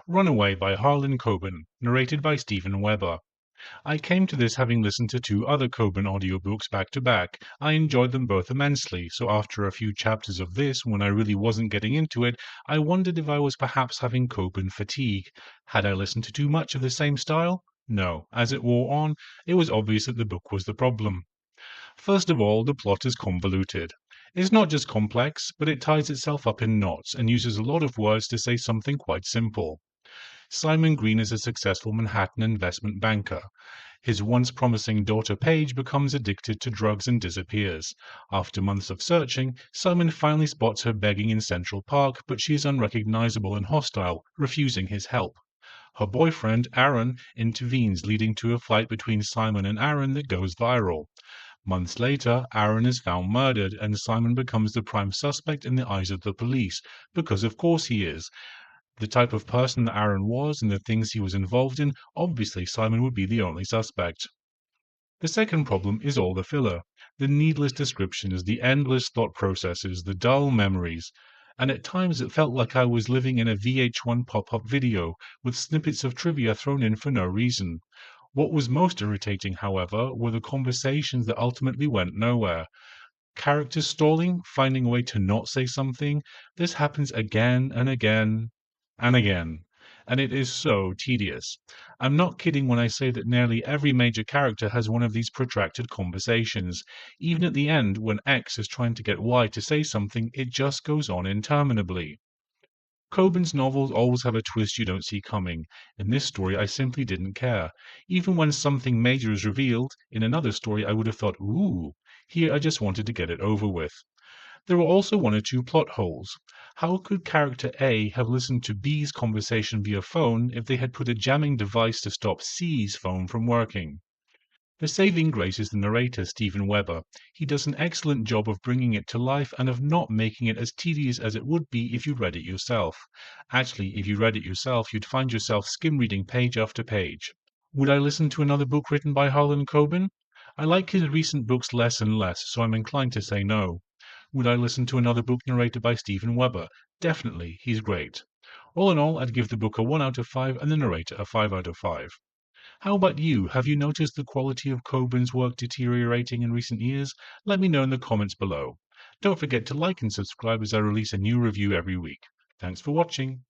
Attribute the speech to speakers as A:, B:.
A: Runaway by Harlan Coben, narrated by Stephen Weber. I came to this having listened to two other Coben audiobooks back to back. I enjoyed them both immensely, so after a few chapters of this, when I really wasn't getting into it, I wondered if I was perhaps having Coben fatigue. Had I listened to too much of the same style? No. As it wore on, it was obvious that the book was the problem. First of all, the plot is convoluted. It's not just complex, but it ties itself up in knots and uses a lot of words to say something quite simple. Simon Green is a successful Manhattan investment banker. His once promising daughter Paige becomes addicted to drugs and disappears. After months of searching, Simon finally spots her begging in Central Park, but she is unrecognizable and hostile, refusing his help. Her boyfriend, Aaron, intervenes, leading to a fight between Simon and Aaron that goes viral. Months later, Aaron is found murdered, and Simon becomes the prime suspect in the eyes of the police, because of course he is. The type of person that Aaron was and the things he was involved in, obviously Simon would be the only suspect. The second problem is all the filler, the needless descriptions, the endless thought processes, the dull memories. And at times it felt like I was living in a VH1 pop-up video, with snippets of trivia thrown in for no reason. What was most irritating, however, were the conversations that ultimately went nowhere. Characters stalling, finding a way to not say something. This happens again and again and again, and it is so tedious. I'm not kidding when I say that nearly every major character has one of these protracted conversations. Even at the end, when X is trying to get Y to say something, it just goes on interminably. Coben's novels always have a twist you don't see coming. In this story, I simply didn't care. Even when something major is revealed, in another story I would have thought, ooh. Here I just wanted to get it over with. There were also one or two plot holes. How could character A have listened to B's conversation via phone if they had put a jamming device to stop C's phone from working? The saving grace is the narrator, Stephen Weber. He does an excellent job of bringing it to life and of not making it as tedious as it would be if you read it yourself. Actually, if you read it yourself, you'd find yourself skim-reading page after page. Would I listen to another book written by Harlan Coben? I like his recent books less and less, so I'm inclined to say no. Would I listen to another book narrated by Stephen Weber? Definitely, he's great. All in all, I'd give the book a 1 out of 5 and the narrator a 5 out of 5. How about you? Have you noticed the quality of Coben's work deteriorating in recent years? Let me know in the comments below. Don't forget to like and subscribe as I release a new review every week. Thanks for watching.